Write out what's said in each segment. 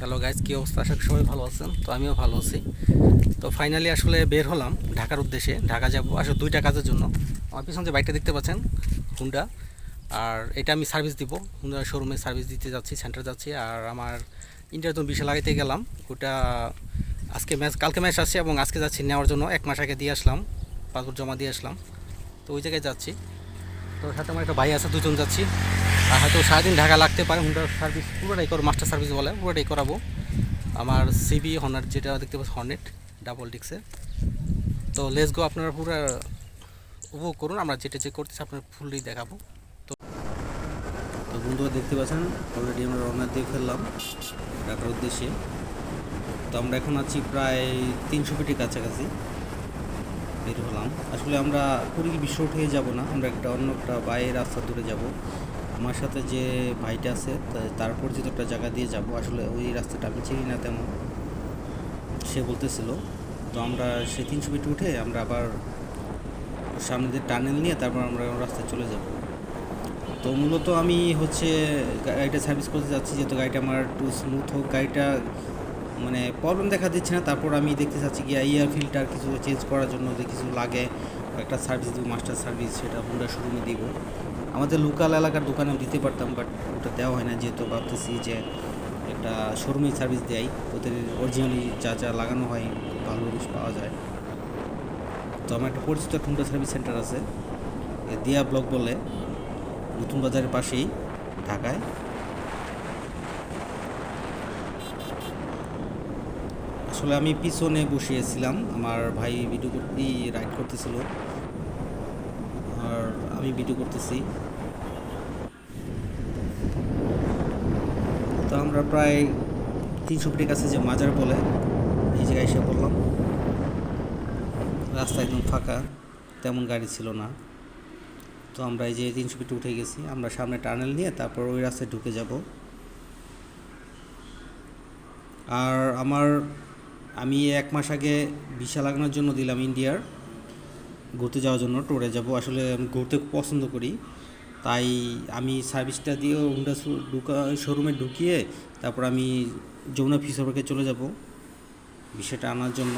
Hello guys, কী অবস্থা? আশা করি সবাই ভালো আছেন। তো আমিও ভালো আছি। তো ফাইনালি আসলে বের হলাম ঢাকার উদ্দেশ্যে। ঢাকা যাব আসলে দুইটা কাজের জন্য। আমার পিছনে যে বাইকটা দেখতে পাচ্ছেন, হুন্ডা, আর এটা আমি সার্ভিস দিব। হুন্ডা শোরুমে সার্ভিস দিতে যাচ্ছি, সেন্টার যাচ্ছি। আর আমার ইন্ডিয়ার তো বিশাল লাগাইতে গেলাম ওটা। আজকে ম্যাচ, কালকে ম্যাচ আসছে এবং আজকে যাচ্ছি নেওয়ার জন্য। 1 মাস আগে দিয়ে আসলাম, পাসপোর্ট জমা দিয়ে আসলাম। তো ওই জায়গায় যাচ্ছি। তো সাথে আমার একটা ভাই আছে, দুজন যাচ্ছি। আর হয়তো সারাদিন ঢাকা লাগতে পারে। হুন্ডার সার্ভিস পুরোটাই করবো, মাস্টার সার্ভিস বলে, পুরোটাই করাবো। আমার সিবি হনার যেটা দেখতে পাচ্ছি, হর্নেট ডাবল ডিক্সে। তো লেটস গো, আপনারা পুরো উপভোগ করুন। আমরা যেটা যে করতেছি আপনার ফুললি দেখাবো। তো তো বন্ধুরা দেখতে পাচ্ছেন অলরেডি আমরা রওনা দিয়ে ফেললাম ঢাকার উদ্দেশ্যে। তো আমরা এখন আছি প্রায় 300 ফিটের কাছাকাছি বের হলাম। আসলে আমরা পুরী বিশ্ব উঠে যাব না, আমরা অন্য একটা বাইরের রাস্তা ধরে যাব। আমার সাথে যে ভাইটা আছে তার পরিচিত একটা জায়গা দিয়ে যাব। আসলে ওই রাস্তাটা আমি চিনি না তেমন, সে বলতেছিল। তো আমরা সেই 300 ফিট উঠে আমরা আবার সামনে দিয়ে টানেল নিয়ে তারপর আমরা রাস্তায় চলে যাব। তো মূলত আমি হচ্ছে গাড়িটা সার্ভিস করতে যাচ্ছি, যেহেতু গাড়িটা আমার একটু স্মুথ হোক, গাড়িটা মানে প্রবলেম দেখা দিচ্ছে না। তারপর আমি দেখতে চাচ্ছি কি এয়ার ফিল্টার কিছু চেঞ্জ করার জন্য যে কিছু লাগে, একটা সার্ভিস দিব, মাস্টার সার্ভিস, সেটা হুন্ডা শোরুমে দিব। আমাদের লোকাল এলাকার দোকানে আমি দিতে পারতাম, বাট ওটা দেওয়া হয় না। যেহেতু ভাবতেছি যে একটা শোরুমে সার্ভিস দেয়, ওদের অরিজিনালি যা যা লাগানো হয় ভালো জিনিস পাওয়া যায়। তো আমার একটা পরিচিত হুন্ডা সার্ভিস সেন্টার আছে, দিয়া ব্লক বলে, নতুন বাজারের পাশেই, ঢাকায়। আসলে আমি পিছনে বসিয়েছিলাম, আমার ভাই ভিডিও করতে রাইড করতেছিল আর আমি ভিডিও করতেছি। তো আমরা প্রায় 300 ফিটের কাছে যে মাজার বলে, এই জায়গায় এসে পড়লাম। রাস্তা একদম ফাঁকা, তেমন গাড়ি ছিল না। তো আমরা এই যে 300 ফিটে উঠে গেছি, আমরা সামনে টানেল নিয়ে তারপর ওই রাস্তায় ঢুকে যাব। আর আমি 1 মাস আগে ভিসা লাগানোর জন্য দিলাম ইন্ডিয়ার, ঘুরতে যাওয়ার জন্য, ট্যুরে যাব। আসলে আমি ঘুরতে খুব পছন্দ করি, তাই আমি সার্ভিসটা দিয়েও হুন্ডা শোরুমে ঢুকিয়ে তারপর আমি যমুনা ফিউচার পার্কে চলে যাব বিষয়টা আনার জন্য।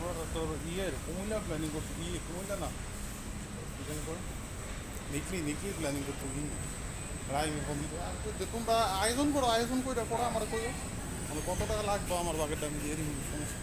আবার তোর কুমিল্লা প্ল্যানিং করতে কুমিল্লা না এখানে করে নিকলি প্ল্যানিং করতে রায় তোমরা আয়োজন করে আমার কইও মানে কত টাকা লাগবে আমার বাগেরটা আমি দিয়ে দিই সমস্যা